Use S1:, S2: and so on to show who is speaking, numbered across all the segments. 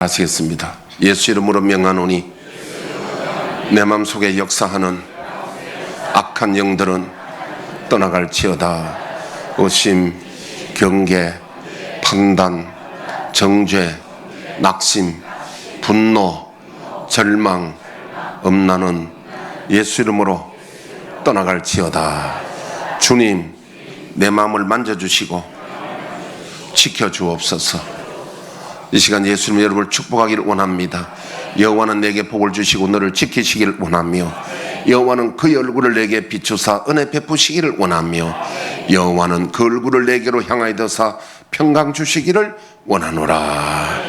S1: 하시겠습니다. 예수 이름으로 명하노니 내 마음속에 역사하는 악한 영들은 떠나갈지어다. 의심, 경계, 판단, 정죄, 낙심, 분노, 절망, 음란은 예수 이름으로 떠나갈지어다. 주님, 내 마음을 만져주시고 지켜주옵소서. 이 시간 예수님 여러분을 축복하기를 원합니다. 여호와는 내게 복을 주시고 너를 지키시기를 원하며, 여호와는 그의 얼굴을 내게 비추사 은혜 베푸시기를 원하며, 여호와는 그 얼굴을 내게로 향하여서 평강 주시기를 원하노라.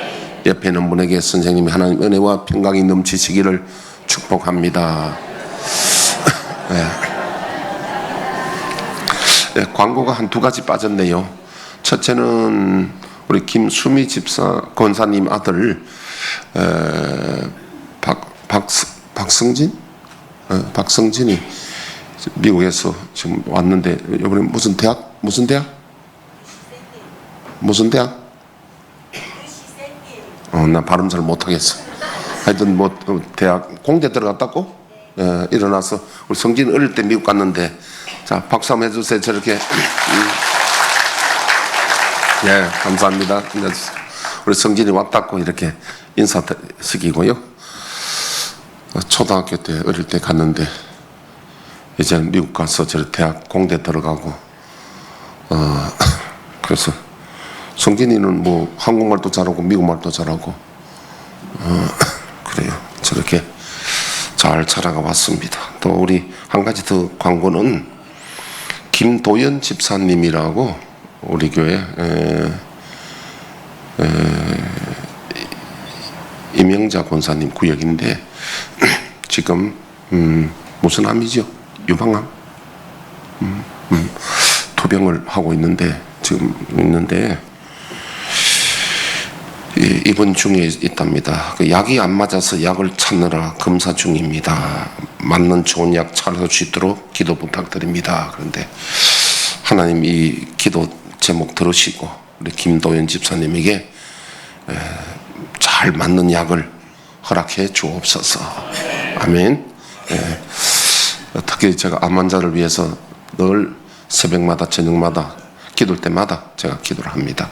S1: 옆에 있는 분에게 선생님이 하나님 은혜와 평강이 넘치시기를 축복합니다. 네, 광고가 한 두 가지 빠졌네요. 첫째는 우리 김수미 집사 권사님 아들 박성진이 미국에서 지금 왔는데, 이번에 무슨 대학? 나 발음 잘 못하겠어. 하여튼 뭐 대학 공대 들어갔다고? 일어나서 우리 성진 어릴 때 미국 갔는데, 자 박수 한번 해주세요. 저렇게. 예, 감사합니다. 우리 성진이 왔다고 이렇게 인사시키고요. 초등학교 때 어릴 때 갔는데 이제 미국 가서 저 대학 공대 들어가고, 그래서 성진이는 뭐 한국말도 잘하고 미국말도 잘하고, 그래요. 저렇게 잘 자라가 왔습니다. 또 우리 한 가지 더 광고는 김도연 집사님이라고 우리 교회 임영자 권사님 구역인데, 지금 무슨 암이죠? 유방암? 투병을 하고 있는데, 입원 중에 있답니다. 그 약이 안 맞아서 약을 찾느라 검사 중입니다. 맞는 좋은 약 찾을 수 있도록 기도 부탁드립니다. 그런데 하나님 이 기도 제목 들으시고 우리 김도연 집사님에게 잘 맞는 약을 허락해 주옵소서. 아멘. 특히 제가 암 환자를 위해서 늘 새벽마다 저녁마다 기도할 때마다 제가 기도를 합니다.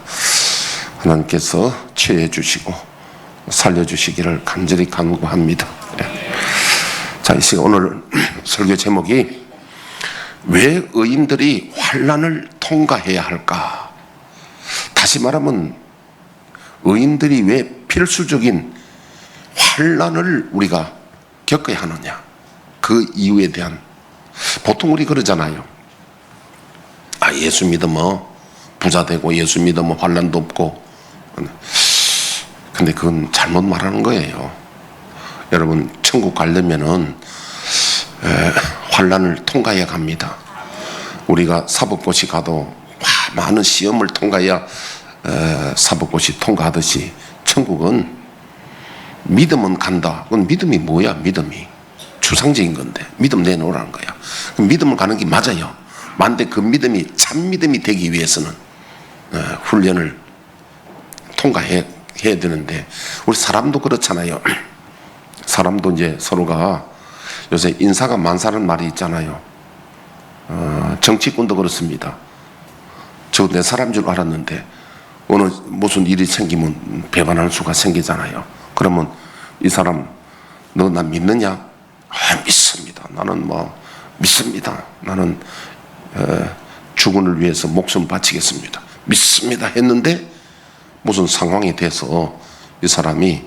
S1: 하나님께서 치유해 주시고 살려주시기를 간절히 간구합니다. 자, 이 시간 오늘 설교 제목이 왜 의인들이 환난을 통과해야 할까? 다시 말하면 의인들이 왜 필수적인 환난을 우리가 겪어야 하느냐, 그 이유에 대한. 보통 우리 그러잖아요. 예수 믿으면 부자 되고 예수 믿으면 환난도 없고. 근데 그건 잘못 말하는 거예요. 여러분, 천국 가려면은 환난을 통과해야 갑니다. 우리가 사법고시 가도 많은 시험을 통과해야 사법고시 통과하듯이 천국은 믿으면 간다. 그건 믿음이 뭐야? 믿음이 추상적인 건데 믿음 내놓으라는 거야. 믿음을 가는 게 맞아요. 만데 그 믿음이 참 믿음이 되기 위해서는 훈련을 통과해야 되는데, 우리 사람도 그렇잖아요. 사람도 이제 서로가 요새 인사가 많다는 말이 있잖아요. 정치권도 그렇습니다. 저 내 사람 줄 알았는데 어느 무슨 일이 생기면 배반할 수가 생기잖아요. 그러면 이 사람, 너 나 믿느냐? 믿습니다. 나는 믿습니다. 나는 주군을 위해서 목숨 바치겠습니다. 믿습니다 했는데 무슨 상황이 돼서 이 사람이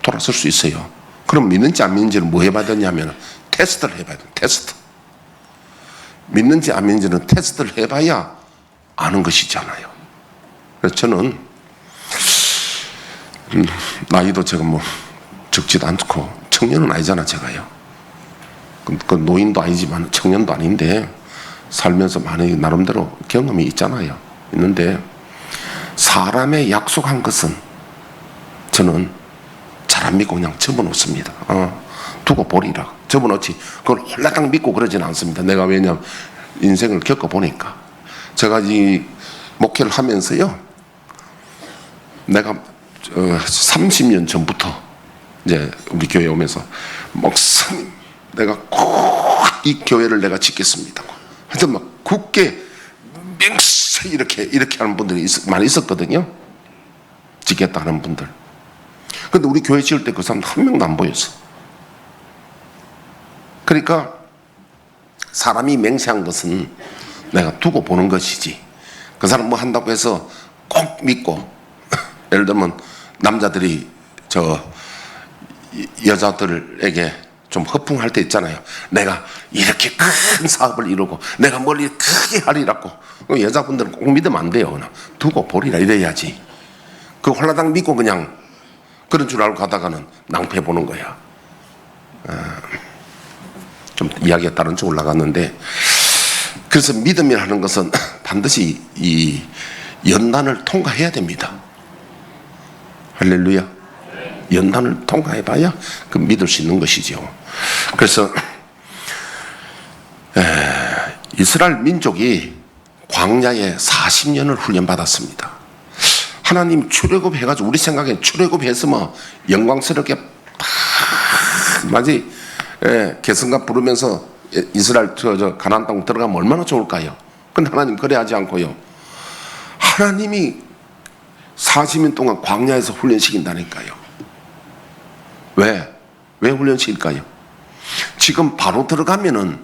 S1: 돌아설 수 있어요. 그럼 믿는지 안 믿는지를 뭐 해봐야 되냐면 테스트를 해봐야 돼요. 테스트. 믿는지 안 믿는지는 테스트를 해봐야 아는 것이잖아요. 그래서 저는 나이도 제가 적지도 않고 청년은 아니잖아 제가요. 그 노인도 아니지만 청년도 아닌데 살면서 많이 나름대로 경험이 있잖아요. 있는데 사람의 약속한 것은 저는 잘 안 믿고 그냥 접어놓습니다. 두고 보리라. 접어놓지 그걸 홀라당 믿고 그러지는 않습니다. 내가 왜냐면 인생을 겪어보니까. 제가 이 목회를 하면서요, 내가 30년 전부터 이제 우리 교회 오면서 목사님, 내가 꼭 이 교회를 내가 짓겠습니다. 하여튼 막 굳게 맹세 이렇게 하는 분들이 많이 있었거든요. 짓겠다 하는 분들. 근데 우리 교회 지을 때 그 사람 한 명도 안 보였어. 그러니까 사람이 맹세한 것은 내가 두고 보는 것이지, 그 사람 뭐 한다고 해서 꼭 믿고 예를 들면 남자들이 여자들에게 좀 허풍할 때 있잖아요. 내가 이렇게 큰 사업을 이루고 내가 뭘 크게 하리라고. 여자분들은 꼭 믿으면 안 돼요. 그냥 두고 보리라 이래야지. 그 홀라당 믿고 그냥 그런 줄 알고 가다가는 낭패 보는 거야. 좀 이야기가 다른 쪽 올라갔는데, 그래서 믿음이라는 것은 반드시 이 연단을 통과해야 됩니다. 할렐루야. 연단을 통과해 봐야 그 믿을 수 있는 것이죠. 그래서 이스라엘 민족이 광야에 40년을 훈련받았습니다. 하나님 출애굽 해가지고, 우리 생각엔 출애굽 했으면 영광스럽게 마치 개성가 부르면서 이스라엘 가나안 땅 들어가면 얼마나 좋을까요? 근데 하나님 그래 하지 않고요, 하나님이 40년 동안 광야에서 훈련시킨다니까요. 왜 훈련시킬까요? 지금 바로 들어가면은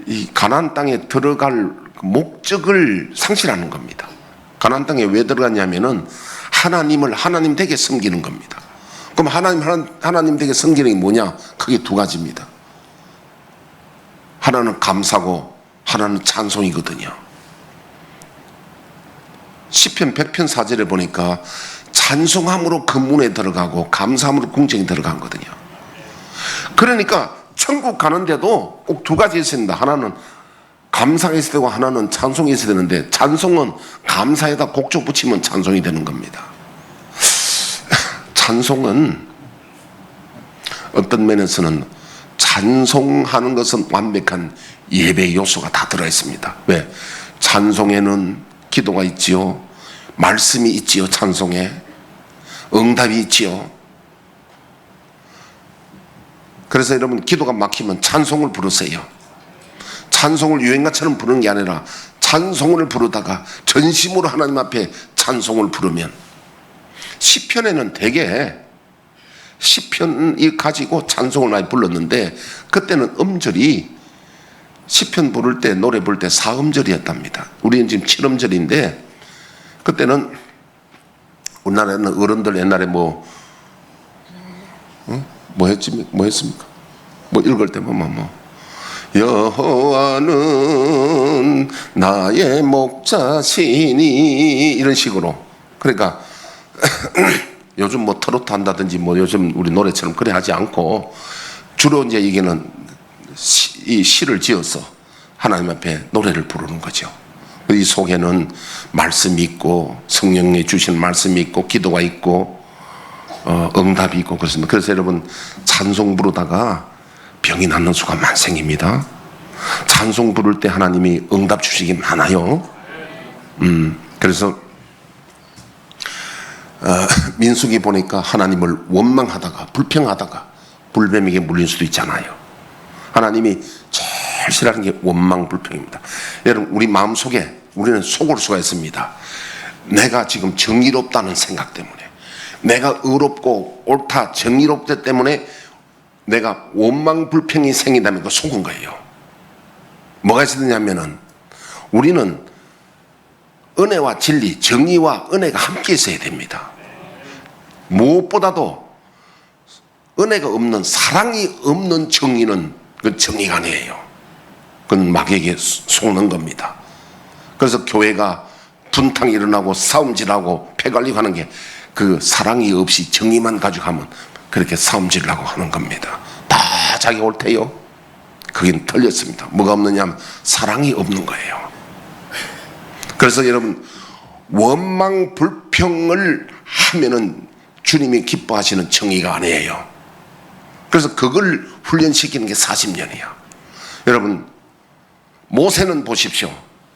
S1: 이 가나안 땅에 들어갈 목적을 상실하는 겁니다. 가나안 땅에 왜 들어갔냐면은 하나님 되게 섬기는 겁니다. 그럼 하나님 되게 섬기는 게 뭐냐? 크게 두 가지입니다. 하나는 감사고 하나는 찬송이거든요. 시편 100편 4절에 보니까 찬송함으로 금문에 들어가고 감사함으로 궁정에 들어가거든요. 그러니까 천국 가는데도 꼭 두 가지 있어야 된다. 하나는 감사가 있어야 되고 하나는 찬송이 있어야 되는데, 찬송은 감사에다 곡조 붙이면 찬송이 되는 겁니다. 찬송은 어떤 면에서는 찬송하는 것은 완벽한 예배의 요소가 다 들어있습니다. 왜? 찬송에는 기도가 있지요, 말씀이 있지요, 찬송에 응답이 있지요. 그래서 여러분, 기도가 막히면 찬송을 부르세요. 찬송을 유행가처럼 부르는 게 아니라 찬송을 부르다가 전심으로 하나님 앞에 찬송을 부르면, 시편에는 대개 시편이 가지고 찬송을 많이 불렀는데, 그때는 음절이 시편 부를 때, 노래 부를 때 4음절이었답니다. 우리는 지금 7음절인데, 그때는 우리나라에는 어른들 옛날에 뭐 했습니까? 뭐 읽을 때 여호와는 나의 목자시니, 이런 식으로. 그러니까 요즘 뭐 트로트 한다든지 뭐 요즘 우리 노래처럼 그래 하지 않고, 주로 이제 이게는 이 시를 지어서 하나님 앞에 노래를 부르는 거죠. 이 속에는 말씀이 있고 성령이 주신 말씀이 있고 기도가 있고 응답이 있고 그렇습니다. 그래서 여러분, 찬송 부르다가 병이 낫는 수가 만생입니다. 찬송 부를 때 하나님이 응답 주시기 많아요. 그래서 민수기 보니까 하나님을 원망하다가 불평하다가 불뱀에게 물릴 수도 있잖아요. 하나님이 제일 싫어하는 게 원망 불평입니다. 여러분, 우리 마음속에 우리는 속을 수가 있습니다. 내가 지금 정의롭다는 생각 때문에, 내가 의롭고 옳다 정의롭기 때문에 내가 원망 불평이 생긴다면 그 속은 거예요. 뭐가 있었냐면은, 우리는 은혜와 진리, 정의와 은혜가 함께 있어야 됩니다. 무엇보다도 은혜가 없는, 사랑이 없는 정의는 그 정의가 아니에요. 그건 마귀에게 속는 겁니다. 그래서 교회가 분탕이 일어나고 싸움질하고 패갈리고 하는 게 그 사랑이 없이 정의만 가지고 하면 그렇게 싸움질라고 하는 겁니다. 다 자기 옳대요. 그긴 틀렸습니다. 뭐가 없느냐 하면 사랑이 없는 거예요. 그래서 여러분, 원망 불평을 하면은 주님이 기뻐하시는 정의가 아니에요. 그래서 그걸 훈련시키는 게 40년이야. 여러분, 모세는 보십시오.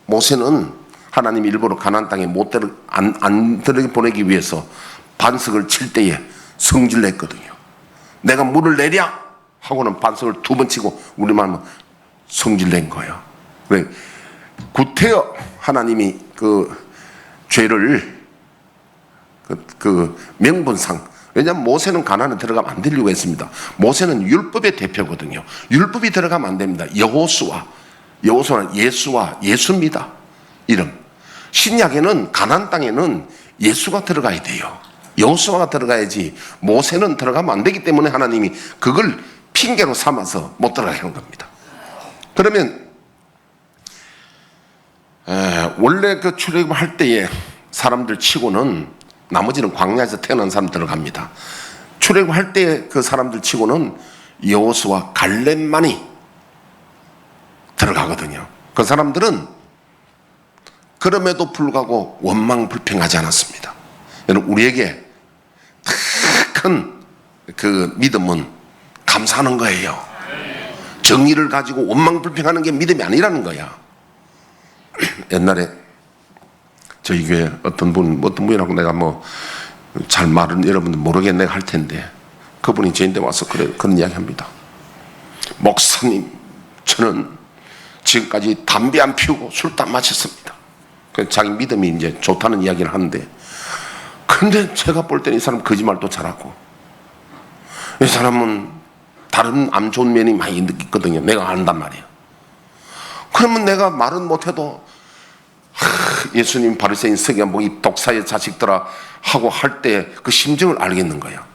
S1: 모세는 하나님 일부러 가나안 땅에 안 들어 보내기 위해서 반석을 칠 때에 성질냈거든요. 내가 물을 내랴 하고는 반석을 2번 치고 우리만 성질낸 거예요. 왜? 구태여 하나님이 그 죄를 그 명분상, 왜냐하면 모세는 가나안에 들어가면 안 되려고 했습니다. 모세는 율법의 대표거든요. 율법이 들어가면 안 됩니다. 여호수아는 예수와 예수입니다. 이름. 신약에는 가나안 땅에는 예수가 들어가야 돼요. 여호수아가 들어가야지 모세는 들어가면 안 되기 때문에 하나님이 그걸 핑계로 삼아서 못 들어가게 하는 겁니다. 그러면 원래 그 출애굽할 때에 사람들 치고는 나머지는 광야에서 태어난 사람 들어갑니다. 출애굽할 때 그 사람들 치고는 여호수아 갈렙만이 들어가거든요. 그 사람들은 그럼에도 불구하고 원망불평하지 않았습니다. 여러분, 우리에게 큰 그 믿음은 감사하는 거예요. 정의를 가지고 원망불평하는 게 믿음이 아니라는 거야. 옛날에 저희 교회 어떤 분이라고 내가 잘 말은 여러분들 모르겠네 할 텐데, 그분이 저한테 와서 그런 이야기 합니다. 목사님, 저는 지금까지 담배 안 피우고 술도 안 마셨습니다. 자기 믿음이 이제 좋다는 이야기를 하는데, 근데 제가 볼 때는 이 사람 거짓말도 잘하고, 이 사람은 다른 안 좋은 면이 많이 있거든요. 내가 안단 말이에요. 그러면 내가 말은 못해도 예수님 바리새인 서기관 이 독사의 자식들아 하고 할 때 그 심정을 알겠는 거야.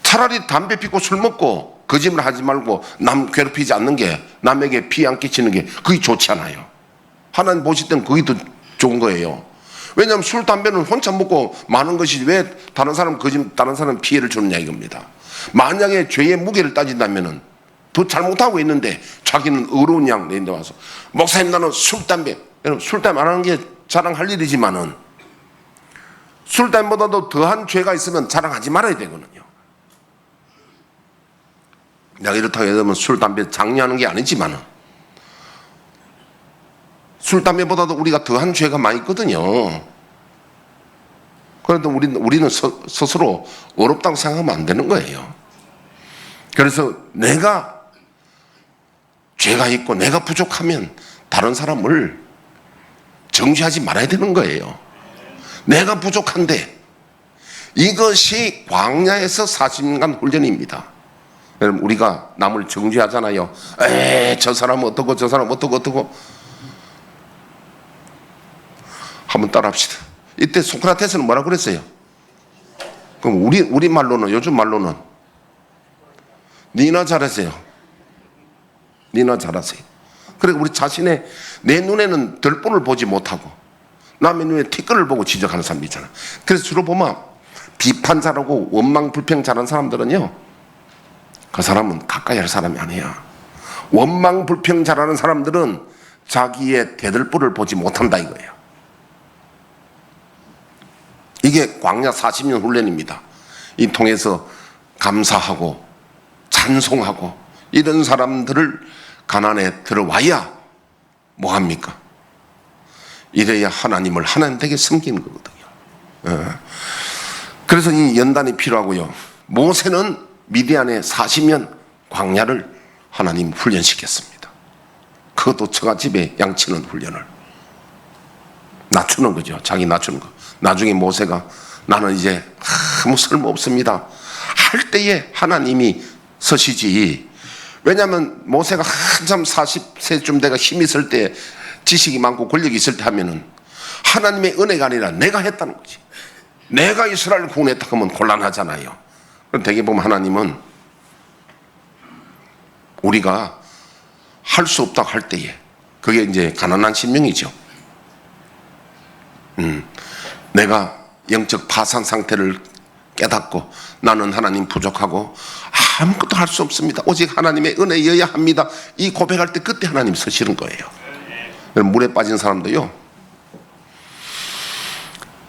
S1: 차라리 담배 피고 술 먹고 거짓말 하지 말고 남 괴롭히지 않는 게, 남에게 피해 안 끼치는 게 그게 좋지 않아요. 하나님 보실 때는 그게 더 좋은 거예요. 왜냐하면 술, 담배는 혼자 먹고 마는 것이 왜 다른 사람 피해를 주느냐 이겁니다. 만약에 죄의 무게를 따진다면은 더 잘못하고 있는데 자기는 어려운 양 내인데 와서 목사님 나는 술, 담배, 여러분 술, 담배 안 하는 게 자랑할 일이지만은 술, 담배보다도 더한 죄가 있으면 자랑하지 말아야 되거든요. 내가 이렇다고 해서 술, 담배 장려하는 게 아니지만은 술, 담배보다도 우리가 더한 죄가 많이 있거든요. 그런데 우리는 스스로 어렵다고 생각하면 안 되는 거예요. 그래서 내가 죄가 있고 내가 부족하면 다른 사람을 정죄하지 말아야 되는 거예요. 내가 부족한데, 이것이 광야에서 40년간 훈련입니다. 여러분, 우리가 남을 정죄하잖아요. 저 사람은 어떻고 저 사람은 어떻고 한번 따라합시다. 이때 소크라테스는 뭐라고 그랬어요? 그럼 우리 말로는, 요즘 말로는 니나 잘하세요. 니나 잘하세요. 그리고 우리 자신의, 내 눈에는 들본을 보지 못하고 남의 눈에 티끌을 보고 지적하는 사람이 있잖아. 그래서 주로 보면 비판 잘하고 원망 불평 잘하는 사람들은요, 그 사람은 가까이 할 사람이 아니야. 원망 불평 잘하는 사람들은 자기의 대들보를 보지 못한다 이거예요. 이게 광야 40년 훈련입니다. 이 통해서 감사하고 찬송하고 이런 사람들을 가나안에 들어와야 뭐합니까? 이래야 하나님을 하나님되게 섬기는 거거든요. 그래서 이 연단이 필요하고요. 모세는 미디안에 40년 광야를 하나님 훈련시켰습니다. 그것도 처갓집에 양치는 훈련을 낮추는 거죠. 자기 낮추는 거. 나중에 모세가 나는 이제 아무 쓸모없습니다 할 때에 하나님이 서시지. 왜냐하면 모세가 한참 40세쯤 돼가 힘이 있을 때, 지식이 많고 권력이 있을 때 하면은 하나님의 은혜가 아니라 내가 했다는 거지. 내가 이스라엘을 구원했다 하면 곤란하잖아요. 그럼 되게 보면 하나님은 우리가 할 수 없다고 할 때에, 그게 이제 가난한 신명이죠. 내가 영적 파산 상태를 깨닫고 나는 하나님 부족하고 아무것도 할 수 없습니다. 오직 하나님의 은혜여야 합니다. 이 고백할 때 그때 하나님 서시는 거예요. 물에 빠진 사람도요.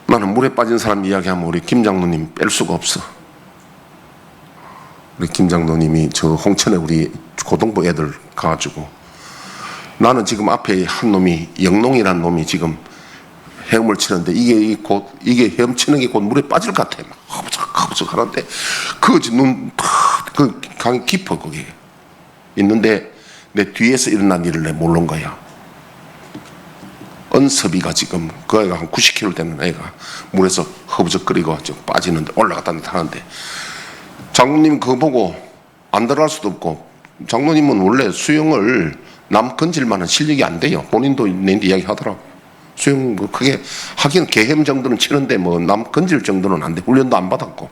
S1: 나는 물에 빠진 사람 이야기하면 우리 김 장로님 뺄 수가 없어. 우리 김 장로님이 저 홍천에 우리 고등부 애들 가가지고, 나는 지금 앞에 한 놈이, 영농이라는 놈이 지금 헤엄을 치는데 이게 헤엄치는 게 곧 물에 빠질 것 같아. 막 허벅적 하는데 그 강이 깊어 거기 있는데 내 뒤에서 일어난 일을 내 모르는 거야. 은섭이가 지금 그 애가 한 90kg 되는 애가 물에서 허벅적거리고 좀 빠지는데 올라갔다 하는데 장로님 그거 보고 안 들어갈 수도 없고 장로님은 원래 수영을 남 건질 만한 실력이 안 돼요. 본인도 내한테 이야기 하더라고. 수영 그게 하긴 개햄 정도는 치는데 뭐 남 건질 정도는 안 돼. 훈련도 안 받았고.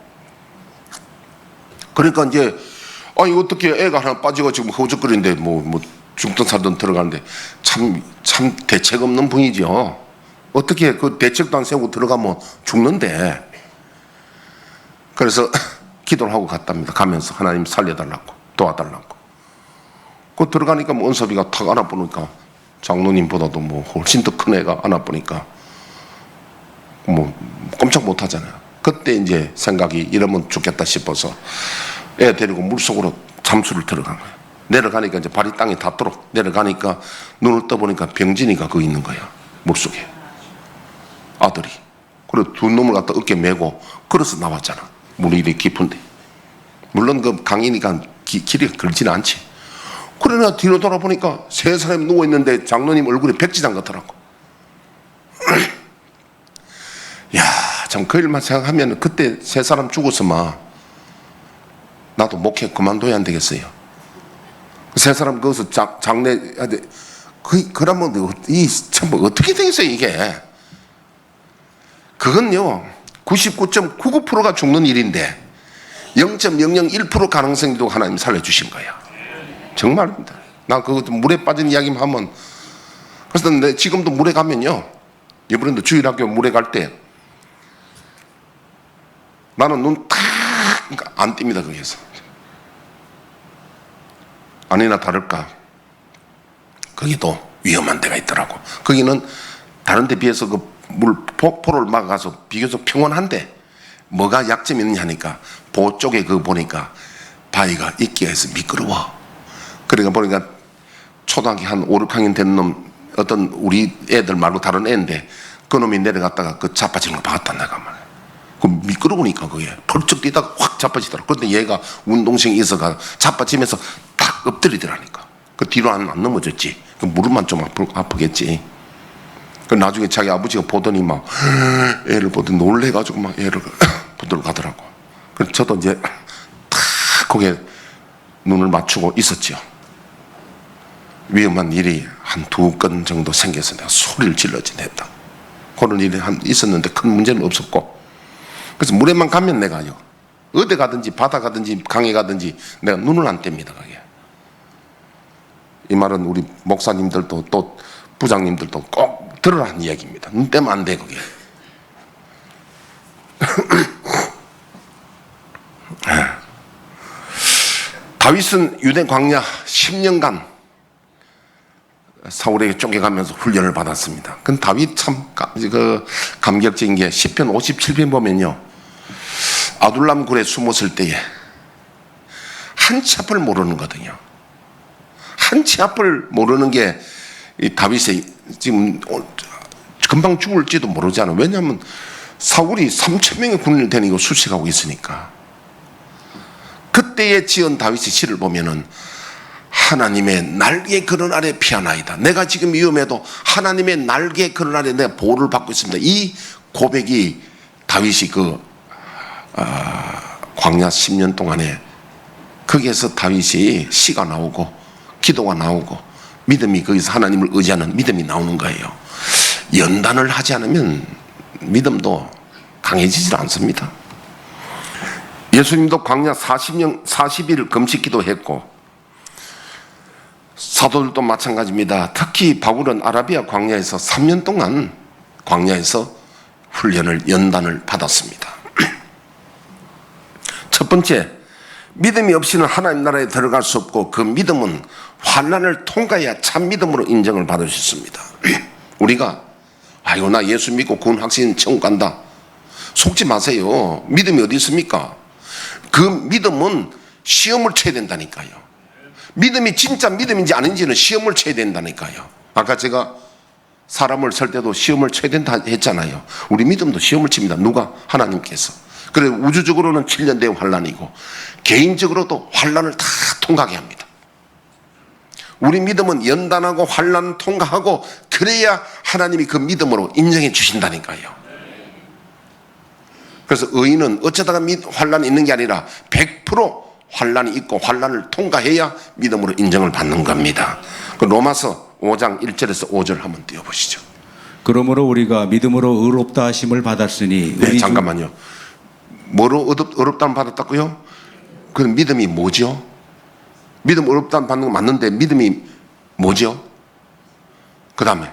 S1: 그러니까 이제 아니 어떻게 애가 하나 빠지고 지금 허우적거리는데 뭐 죽든 살든 들어가는데 참 대책 없는 분이죠. 어떻게 그 대책도 안 세우고 들어가면 죽는데. 그래서 기도를 하고 갔답니다. 가면서 하나님 살려달라고 도와달라고. 그 들어가니까 뭐 은섭이가 탁 안아보니까 장로님보다도 뭐 훨씬 더 큰 애가 안아보니까 뭐 꼼짝 못 하잖아요. 그때 이제 생각이 이러면 죽겠다 싶어서 애 데리고 물속으로 잠수를 들어간 거예요. 내려가니까 이제 발이 땅에 닿도록 내려가니까 눈을 떠보니까 병진이가 거기 있는 거야. 물속에. 아들이. 그리고 두 놈을 갖다 어깨 메고 걸어서 나왔잖아. 물이 이렇게 깊은데. 물론 그 강이니까 길이 걸지는 않지. 그러나 뒤로 돌아보니까 세 사람이 누워있는데 장로님 얼굴에 백지장 같더라고. 야, 참 그 일만 생각하면 그때 세 사람 죽었으면 나도 목회 그만둬야 안 되겠어요. 세 사람 거기서 장례 그러면 참 어떻게 되겠어요 이게. 그건요 99.99%가 죽는 일인데 0.001% 가능성도 하나님 살려주신 거야. 정말입니다. 나 그거 물에 빠진 이야기만 하면 그래서 내 지금도 물에 가면요 이번에도 주일학교 물에 갈 때 나는 눈 탁 안 띱니다. 거기에서 아니나 다를까 거기도 위험한 데가 있더라고. 거기는 다른 데 비해서 그 물 폭포를 막아서 비교적 평온한데 뭐가 약점이 있느냐 하니까 보 쪽에 그 보니까 바위가 있기가 해서 미끄러워. 그러니까 보니까 초등학교 한 5, 6학년 된 놈 어떤 우리 애들 말고 다른 애인데 그 놈이 내려갔다가 그 자빠지는 걸 봤다 내가 말이야. 그 미끄러우니까 그게 펄쩍 뛰다가 확 자빠지더라. 그런데 얘가 운동성이 있어가 자빠지면서 딱 엎드리더라니까. 그 뒤로 안 넘어졌지. 그 무릎만 좀 아프겠지. 그 나중에 자기 아버지가 보더니 막 애를 보더니 놀래가지고 막 애를 붙들어 가더라고. 그래서 저도 이제 탁 거기에 눈을 맞추고 있었죠. 위험한 일이 한 2건 정도 생겨서 내가 소리를 질러지 냈다. 그런 일이 있었는데 큰 문제는 없었고. 그래서 물에만 가면 내가요 어디 가든지 바다 가든지 강에 가든지 내가 눈을 안 뗍니다. 그게. 이 말은 우리 목사님들도 또 부장님들도 꼭 들으라는 이야기입니다. 눈 떼면 안 돼 그게. 다윗은 유대 광야 10년간 사울에게 쫓겨가면서 훈련을 받았습니다. 그 다윗 참 감격적인 게 시편 57편 보면요 아둘람 굴에 숨었을 때에 한치 앞을 모르는 거거든요. 한치 앞을 모르는 게 이 다윗의 지금 금방 죽을지도 모르잖아요. 왜냐하면 사울이 3,000명의 군인을 데리고 수색하고 있으니까. 그때에 지은 다윗의 시를 보면은 하나님의 날개 그늘 아래 피하나이다. 내가 지금 위험해도 하나님의 날개 그늘 아래 내가 보호를 받고 있습니다. 이 고백이 다윗이 광야 10년 동안에 거기에서 다윗이 시가 나오고 기도가 나오고 믿음이 거기서 하나님을 의지하는 믿음이 나오는 거예요. 연단을 하지 않으면 믿음도 강해지질 않습니다. 예수님도 광야 40일 금식 기도했고 사도들도 마찬가지입니다. 특히 바울은 아라비아 광야에서 3년 동안 광야에서 훈련을 연단을 받았습니다. 첫 번째, 믿음이 없이는 하나님 나라에 들어갈 수 없고 그 믿음은 환난을 통과해야 참 믿음으로 인정을 받을 수 있습니다. 우리가 아이고 나 예수 믿고 구원 확신 천국 간다. 속지 마세요. 믿음이 어디 있습니까? 그 믿음은 시험을 쳐야 된다니까요. 믿음이 진짜 믿음인지 아닌지는 시험을 쳐야 된다니까요. 아까 제가 사람을 설 때도 시험을 쳐야 된다 했잖아요. 우리 믿음도 시험을 칩니다. 누가? 하나님께서. 그래 우주적으로는 7년 대의 환란이고 개인적으로도 환란을 다 통과하게 합니다. 우리 믿음은 연단하고 환란 통과하고 그래야 하나님이 그 믿음으로 인정해 주신다니까요. 그래서 의인은 어쩌다가 환란이 있는 게 아니라 100% 환란이 있고 환란을 통과해야 믿음으로 인정을 받는 겁니다. 그 로마서 5장 1절에서 5절 한번 띄워보시죠.
S2: 그러므로 우리가 믿음으로 의롭다 하심을 받았으니
S1: 네, 잠깐만요. 뭐로 의롭다함 받았다고요? 그 믿음이 뭐죠? 믿음 의롭다함 받는 거 맞는데 믿음이 뭐죠? 그 다음에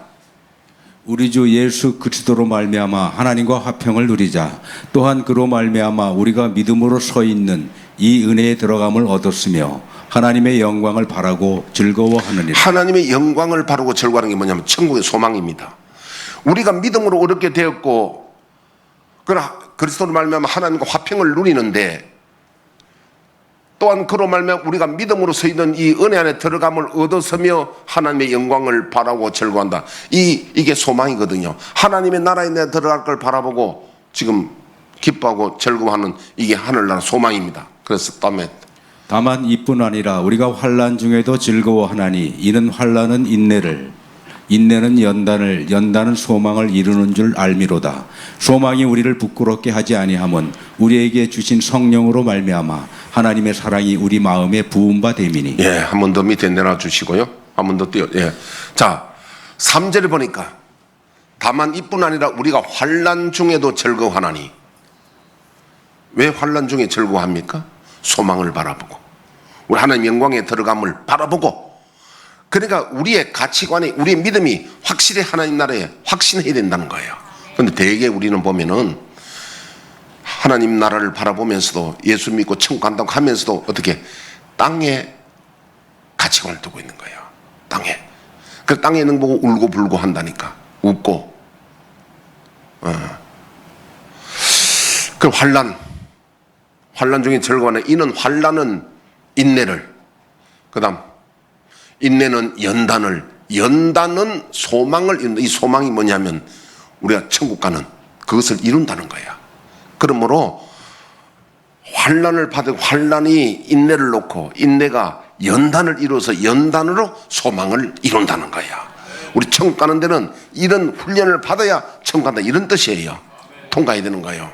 S2: 우리 주 예수 그리스도로 말미암아 하나님과 화평을 누리자. 또한 그로 말미암아 우리가 믿음으로 서 있는 이 은혜에 들어감을 얻었으며 하나님의 영광을 바라고 즐거워하느니라.
S1: 하나님의 영광을 바라고 즐거워하는 게 뭐냐면 천국의 소망입니다. 우리가 믿음으로 어렵게 되었고 그리스도로 말미암아 하나님과 화평을 누리는데 또한 그로 말미암아 우리가 믿음으로 서 있는 이 은혜 안에 들어감을 얻어서며 하나님의 영광을 바라고 즐거워한다. 이게 소망이거든요. 하나님의 나라에 내가 들어갈 걸 바라보고 지금 기뻐하고 즐거워하는 이게 하늘나라 소망입니다. 그래서
S2: 다만 이뿐 아니라 우리가 환난 중에도 즐거워하나니 이는 환난은 인내를, 인내는 연단을, 연단은 소망을 이루는 줄 알미로다. 소망이 우리를 부끄럽게 하지 아니함은 우리에게 주신 성령으로 말미암아 하나님의 사랑이 우리 마음에 부은 바 됨이니.
S1: 예, 한 번 더 밑에 내놔 주시고요. 한 번 더 띄워. 예. 자, 3절을 보니까 다만 이뿐 아니라 우리가 환난 중에도 즐거워하나니. 왜 환난 중에 즐거워합니까? 소망을 바라보고 우리 하나님 영광에 들어감을 바라보고 그러니까 우리의 가치관이 우리의 믿음이 확실히 하나님 나라에 확신해야 된다는 거예요. 그런데 대개 우리는 보면은 하나님 나라를 바라보면서도 예수 믿고 천국 간다고 하면서도 어떻게 땅에 가치관을 두고 있는 거예요. 땅에. 그 땅에 있는 거 보고 울고 불고 한다니까. 웃고. 그 환난 중에 즐거워하는 이는 환난은 인내를 그 다음 인내는 연단은 소망을 이룬다. 이 소망이 뭐냐면 우리가 천국 가는 그것을 이룬다는 거야. 그러므로 환난을 받은 환난이 인내를 놓고 인내가 연단을 이루어서 연단으로 소망을 이룬다는 거야. 우리 천국 가는 데는 이런 훈련을 받아야 천국 간다 이런 뜻이에요. 통과해야 되는 거예요.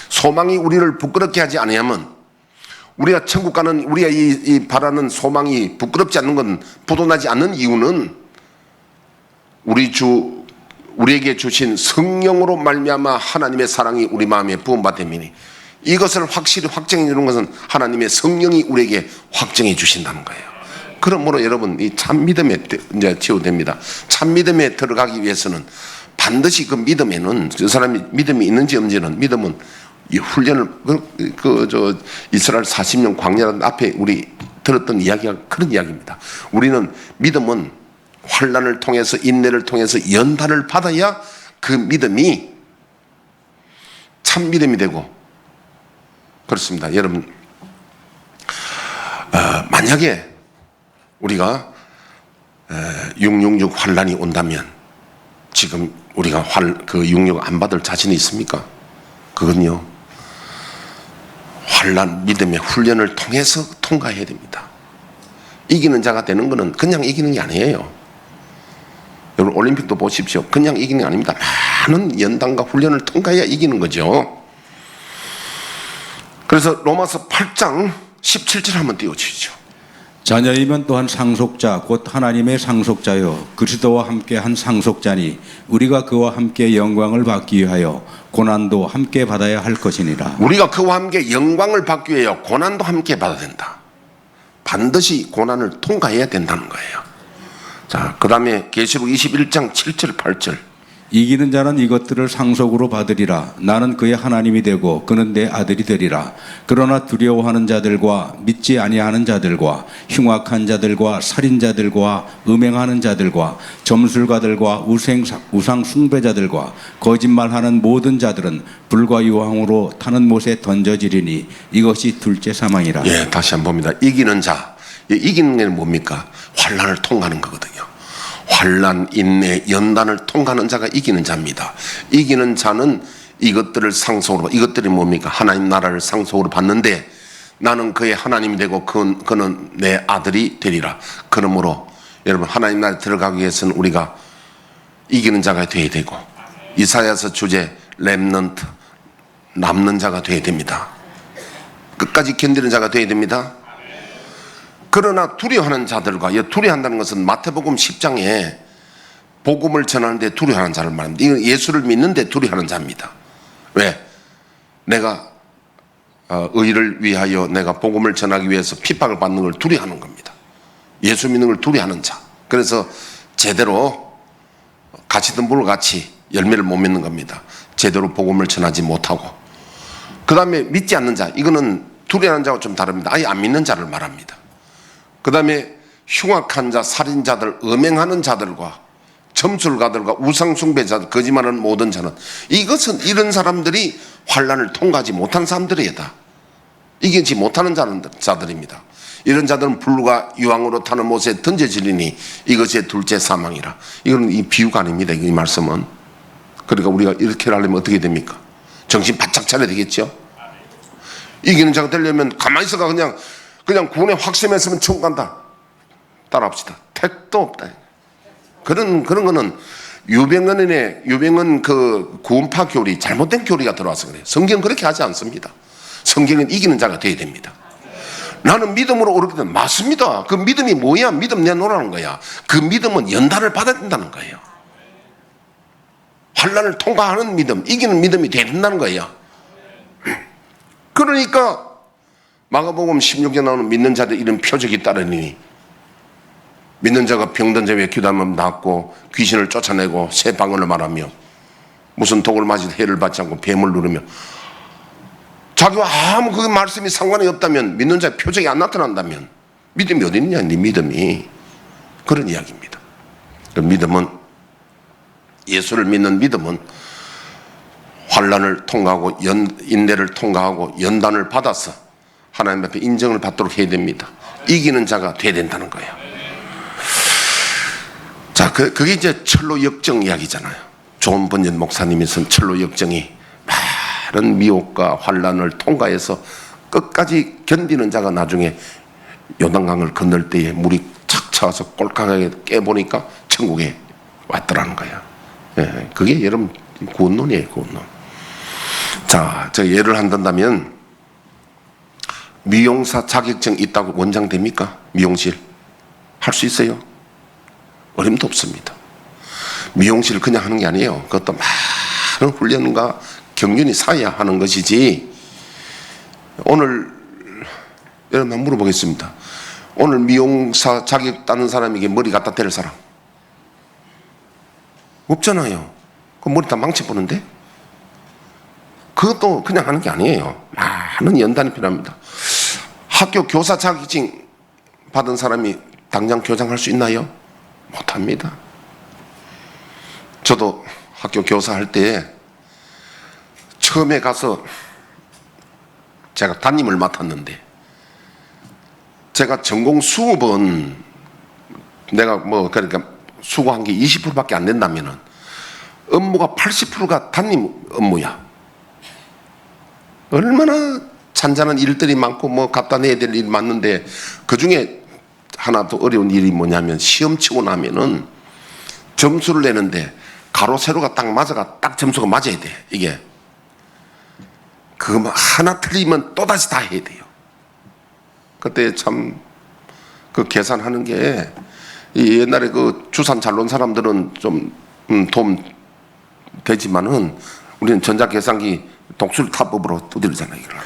S1: 소망이 우리를 부끄럽게 하지 않으면 우리가 천국 가는 우리가 이 바라는 소망이 부끄럽지 않는 건 부도나지 않는 이유는 우리에게 주신 성령으로 말미암아 하나님의 사랑이 우리 마음에 부은 바 됨이니 이것을 확실히 확정해 주는 것은 하나님의 성령이 우리에게 확정해 주신다는 거예요. 그러므로 여러분 이 참 믿음에 이제 치유됩니다. 참 믿음에 들어가기 위해서는 반드시 그 믿음에는 그 사람이 믿음이 있는지 없는지는 믿음은 이 훈련을 이스라엘 40년 광야라는 앞에 우리 들었던 이야기가 그런 이야기입니다. 우리는 믿음은 환난을 통해서 인내를 통해서 연단을 받아야 그 믿음이 참 믿음이 되고 그렇습니다. 여러분 만약에 우리가 666 환난이 온다면 지금 우리가 그 666 안 받을 자신이 있습니까? 그건요 환난 믿음의 훈련을 통해서 통과해야 됩니다. 이기는 자가 되는 것은 그냥 이기는 게 아니에요. 여러분 올림픽도 보십시오. 그냥 이기는 게 아닙니다. 많은 연단과 훈련을 통과해야 이기는 거죠. 그래서 로마서 8장 17절 한번 띄워주시죠.
S2: 자녀이면 또한 상속자 곧 하나님의 상속자요 그리스도와 함께 한 상속자니 우리가 그와 함께 영광을 받기 위하여 고난도 함께 받아야 할 것이니라.
S1: 우리가 그와 함께 영광을 받기 위하여 고난도 함께 받아야 된다. 반드시 고난을 통과해야 된다는 거예요. 자, 그 다음에 계시록 21장 7절 8절
S2: 이기는 자는 이것들을 상속으로 받으리라. 나는 그의 하나님이 되고 그는 내 아들이 되리라. 그러나 두려워하는 자들과 믿지 아니하는 자들과 흉악한 자들과 살인자들과 음행하는 자들과 점술가들과 우상 숭배자들과 거짓말하는 모든 자들은 불과 유황으로 타는 못에 던져지리니 이것이 둘째 사망이라.
S1: 예, 다시 한번 봅니다. 이기는 자, 이기는 게 뭡니까? 환난을 통과하는 거거든요. 환난, 인내, 연단을 통과하는 자가 이기는 자입니다. 이기는 자는 이것들을 상속으로, 이것들이 뭡니까? 하나님 나라를 상속으로 받는데 나는 그의 하나님이 되고 그는 내 아들이 되리라. 그러므로 여러분 하나님 나라에 들어가기 위해서는 우리가 이기는 자가 되어야 되고, 이사야서 주제 렘넌트, 남는 자가 되어야 됩니다. 끝까지 견디는 자가 되어야 됩니다. 그러나 두려워하는 자들과, 두려워한다는 것은 마태복음 10장에 복음을 전하는데 두려워하는 자를 말합니다. 이건 예수를 믿는데 두려워하는 자입니다. 왜? 내가 의를 위하여 내가 복음을 전하기 위해서 핍박을 받는 걸 두려워하는 겁니다. 예수 믿는 걸 두려워하는 자. 그래서 제대로 가시던 불같이 열매를 못 맺는 겁니다. 제대로 복음을 전하지 못하고. 그 다음에 믿지 않는 자, 이거는 두려워하는 자와 좀 다릅니다. 아예 안 믿는 자를 말합니다. 그 다음에 흉악한 자, 살인자들, 음행하는 자들과 점술가들과 우상숭배자들, 거짓말하는 모든 자는, 이것은 이런 사람들이 환난을 통과하지 못한 사람들이다. 이기지 못하는 자들입니다. 이런 자들은 불과 유황으로 타는 못에 던져지리니 이것이 둘째 사망이라. 이건 이 비유가 아닙니다. 이 말씀은. 그러니까 우리가 이렇게 하려면 어떻게 됩니까? 정신 바짝 차려야 되겠죠. 이기는 자가 되려면 가만히 있어가 그냥 구원에 확신했으면 천국 간다. 따라합시다. 택도 없다. 그런 거는 유병은 그 구원파 교리, 잘못된 교리가 들어와서 그래요. 성경은 그렇게 하지 않습니다. 성경은 이기는 자가 되어야 됩니다. 나는 믿음으로 오르게 되면 맞습니다. 그 믿음이 뭐야? 믿음 내놓으라는 거야. 그 믿음은 연단을 받아야 된다는 거예요. 환난을 통과하는 믿음, 이기는 믿음이 돼야 된다는 거예요. 그러니까 마가복음 16에 나오는 믿는 자들 이런 표적이 따르니, 믿는 자가 병든 자에 기도하면 낫고 귀신을 쫓아내고 새 방언을 말하며 무슨 독을 맞이도 해를 받지 않고 뱀을 누르며, 자기와 아무 그 말씀이 상관이 없다면, 믿는 자의 표적이 안 나타난다면 믿음이 어디 있냐? 네 믿음이. 그런 이야기입니다. 그 믿음은, 예수를 믿는 믿음은 환난을 통과하고 인내를 통과하고 연단을 받아서 하나님 앞에 인정을 받도록 해야 됩니다. 이기는 자가 돼야 된다는 거예요. 자, 그게 이제 철로 역정 이야기잖아요. 존 번연 목사님이 쓴 철로 역정이 많은 미혹과 환난을 통과해서 끝까지 견디는 자가 나중에 요단강을 건널 때에 물이 착 차서 꼴깍하게 깨보니까 천국에 왔더라는 거예요. 예, 그게 여러분 구원론이에요, 구원론. 자, 저 예를 한다면 미용사 자격증 있다고 원장 됩니까? 미용실 할 수 있어요? 어림도 없습니다. 미용실 그냥 하는 게 아니에요. 그것도 많은 훈련과 경륜이 쌓여야 하는 것이지. 오늘 여러분 한번 물어보겠습니다. 오늘 미용사 자격 따는 사람에게 머리 갖다 대를 사람 없잖아요. 그 머리 다 망쳐보는데? 그것도 그냥 하는 게 아니에요. 많은 연단이 필요합니다. 학교 교사 자격증 받은 사람이 당장 교장할 수 있나요? 못합니다. 저도 학교 교사할 때 처음에 가서 제가 담임을 맡았는데, 제가 전공 수업은 내가 그러니까 수고한 게 20%밖에 안 된다면은 업무가 80%가 담임 업무야. 얼마나 잔잔한 일들이 많고 갖다 내야 될 일이 많은데, 그 중에 하나 더 어려운 일이 뭐냐면, 시험 치고 나면은 점수를 내는데 가로 세로가 딱 맞아가 딱 점수가 맞아야 돼. 이게 그거 하나 틀리면 또다시 다 해야 돼요. 그때 참 그 계산하는 게, 옛날에 그 주산 잘 놓은 사람들은 좀 도움 되지만은 우리는 전자계산기 독수리 타법으로 두드리잖아요. 이걸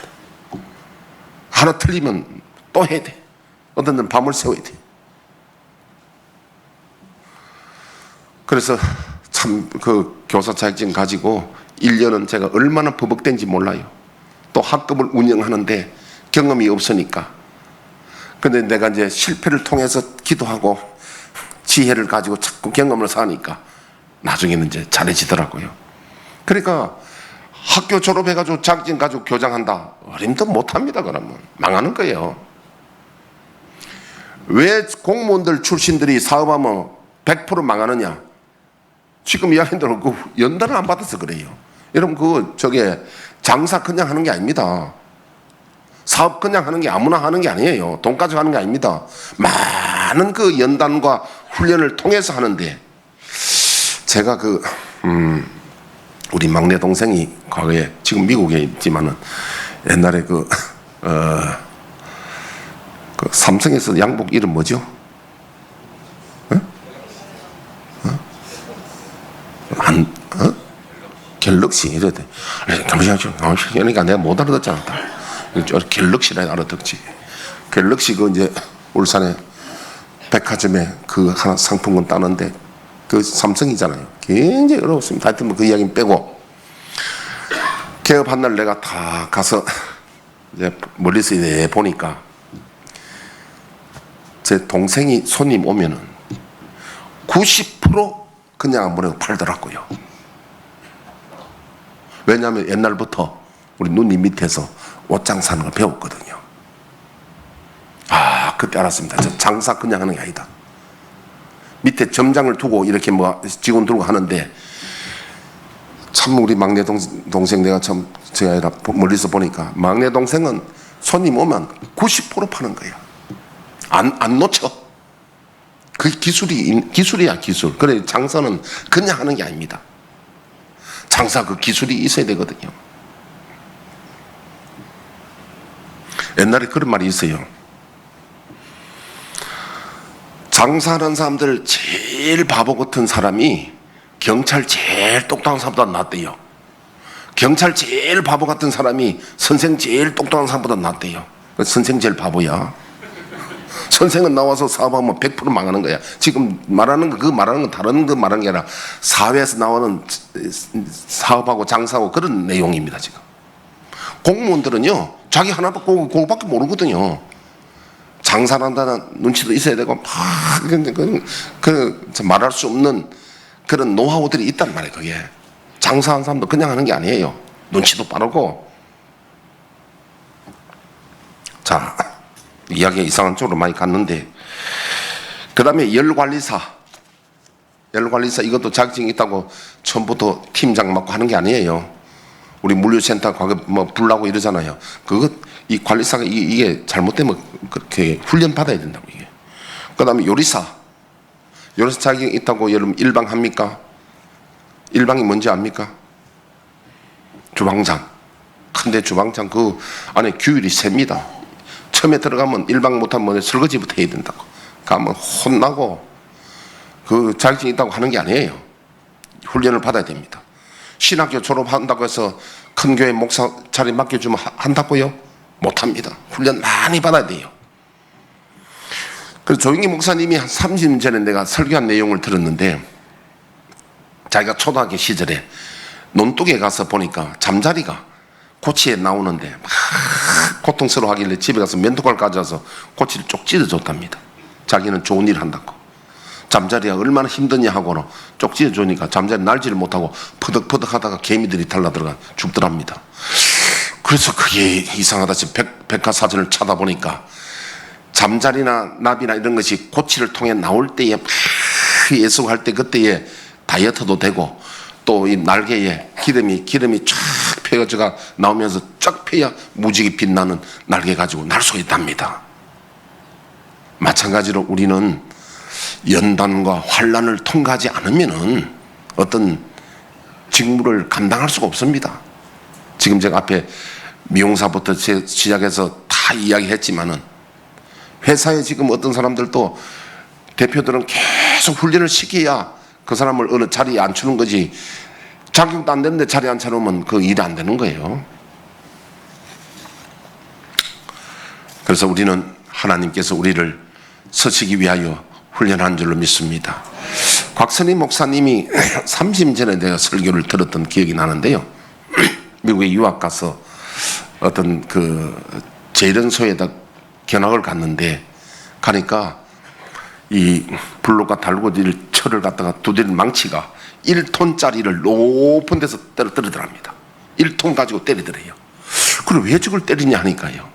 S1: 하나 틀리면 또 해야 돼. 어떤 데는 밤을 새워야 돼. 그래서 참 그 교사 자격증 가지고 1년은 제가 얼마나 버벅된지 몰라요. 또 학급을 운영하는데 경험이 없으니까. 근데 내가 이제 실패를 통해서 기도하고 지혜를 가지고 자꾸 경험을 쌓으니까 나중에는 이제 잘해지더라고요. 그러니까 학교 졸업해가지고 자격증 가지고 교장한다? 어림도 못합니다. 그러면 망하는 거예요. 왜 공무원들 출신들이 사업하면 100% 망하느냐? 지금 이야기한 대로 그 연단을 안 받아서 그래요. 여러분 저게 장사 그냥 하는 게 아닙니다. 사업 그냥 하는 게 아무나 하는 게 아니에요. 돈 가지고 하는 게 아닙니다. 많은 그 연단과 훈련을 통해서 하는데, 제가 우리 막내 동생이 과거에, 지금 미국에 있지만은 옛날에 그 삼성에서 양복 이름 뭐죠? 갤럭시 이러대. 그러니까 내가 못 알아듣잖아. 갤럭시라 알아듣지. 갤럭시 이제 울산에 백화점에 하나 상품권 따는데 삼성이잖아요. 굉장히 어려웠습니다. 하여튼 그 이야기는 빼고, 개업한 날 내가 다 가서 이제 멀리서 보니까 제 동생이 손님 오면은 90% 그냥 안 보내고 팔더라고요. 왜냐하면 옛날부터 우리 누님 밑에서 옷장 사는 걸 배웠거든요. 그때 알았습니다. 저 장사 그냥 하는 게 아니다. 밑에 점장을 두고 이렇게 직원 두고 하는데, 참 우리 막내 동생 내가 참 제가 아니라 멀리서 보니까 막내 동생은 손님 오면 90% 파는 거야. 안 놓쳐. 그 기술이야, 기술. 그래, 장사는 그냥 하는 게 아닙니다. 장사 그 기술이 있어야 되거든요. 옛날에 그런 말이 있어요. 장사하는 사람들 제일 바보 같은 사람이 경찰 제일 똑똑한 사람보다 낫대요. 경찰 제일 바보 같은 사람이 선생 제일 똑똑한 사람보다 낫대요. 선생 제일 바보야. 선생은 나와서 사업하면 100% 망하는 거야. 지금 말하는 건 다른 거 말하는 게 아니라 사회에서 나오는 사업하고 장사하고 그런 내용입니다. 지금 공무원들은요, 자기 하나밖에 그거밖에 모르거든요. 장사를 한다는 눈치도 있어야 되고, 말할 수 없는 그런 노하우들이 있단 말이에요. 그게 장사하는 사람도 그냥 하는 게 아니에요. 눈치도 빠르고. 자, 이야기가 이상한 쪽으로 많이 갔는데, 그 다음에 열관리사 이것도 자격증이 있다고 처음부터 팀장 맡고 하는 게 아니에요. 우리 물류센터 과거 불나고 이러잖아요. 이 관리사가 이게 잘못되면 그렇게 훈련 받아야 된다고. 이게. 그 다음에 요리사 자격증 있다고 여러분 일방 합니까? 일방이 뭔지 압니까? 주방장. 근데 주방장 그 안에 규율이 셉니다. 처음에 들어가면 일방 못하면 설거지부터 해야 된다고. 가면 혼나고, 그 자격증 있다고 하는 게 아니에요. 훈련을 받아야 됩니다. 신학교 졸업한다고 해서 큰 교회 목사 자리 맡겨주면 한다고요? 못합니다. 훈련 많이 받아야 돼요. 그래서 조영기 목사님이 한 30년 전에 내가 설교한 내용을 들었는데, 자기가 초등학교 시절에 논둑에 가서 보니까 잠자리가 고치에 나오는데 막 고통스러워 하길래 집에 가서 면도칼 가져와서 고치를 쪽 찢어줬답니다. 자기는 좋은 일 한다고. 잠자리가 얼마나 힘드냐 하고는 쪽 찢어주니까 잠자리 날지를 못하고 퍼덕퍼덕 하다가 개미들이 달라들어가 죽더랍니다. 그래서 그게 이상하다 싶어 백과사전을 찾아보니까 잠자리나 나비나 이런 것이 고치를 통해 나올 때에 막 예수할 때 그때에 다이어트도 되고, 또 이 날개에 기름이 쫙 펴져가 나오면서 쫙 펴야 무지개 빛나는 날개 가지고 날 수가 있답니다. 마찬가지로 우리는 연단과 환난을 통과하지 않으면은 어떤 직무를 감당할 수가 없습니다. 지금 제가 앞에 미용사부터 시작해서 다 이야기했지만은, 회사에 지금 어떤 사람들도 대표들은 계속 훈련을 시켜야 그 사람을 어느 자리에 앉추는 거지, 자격도 안 되는데 자리에 앉혀놓으면 그 일이 안 되는 거예요. 그래서 우리는 하나님께서 우리를 서시기 위하여 훈련한 줄로 믿습니다. 곽선희 목사님이 30년 전에 내가 설교를 들었던 기억이 나는데요. 미국에 유학 가서 어떤 재련소에다 견학을 갔는데, 가니까 이 블록과 달구질 철을 갖다가 두드린 망치가 1톤짜리를 높은 데서 떨어뜨리더랍니다. 1톤 가지고 때리더래요. 그럼 왜 저걸 때리냐 하니까요,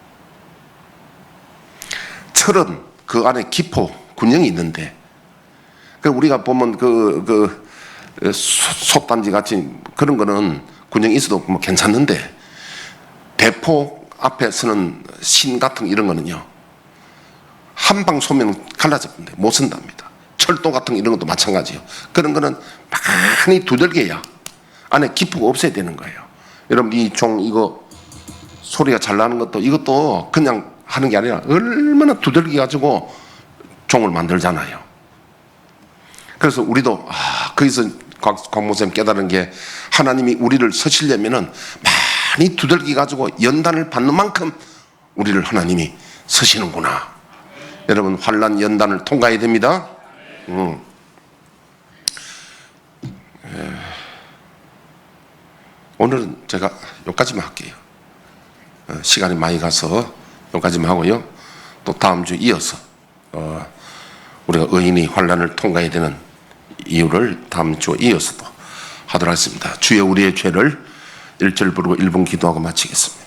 S1: 철은 그 안에 기포 군형이 있는데 그 우리가 보면 솥단지 같이 그런 거는 군형이 있어도 뭐 괜찮는데 대포 앞에 서는 신 같은 이런 거는요 한 방 쏘면 갈라져버린대 못 쓴답니다. 철도 같은 이런 것도 마찬가지요. 그런 거는 많이 두들겨야 안에 기포가 없어야 되는 거예요. 여러분 이 종 이거 소리가 잘 나는 것도 이것도 그냥 하는 게 아니라 얼마나 두들겨 가지고 종을 만들잖아요. 그래서 우리도 거기서 광목쌤 깨달은 게 하나님이 우리를 서시려면은 많이 두들겨 가지고 연단을 받는 만큼 우리를 하나님이 서시는구나. 여러분 환난 연단을 통과해야 됩니다. 오늘은 제가 여기까지만 할게요. 시간이 많이 가서 여기까지만 하고요. 또 다음 주 이어서 우리가 의인이 환난을 통과해야 되는 이유를 다음 주에 이어서도 하도록 하겠습니다. 주여 우리의 죄를 1절 부르고 1분 기도하고 마치겠습니다.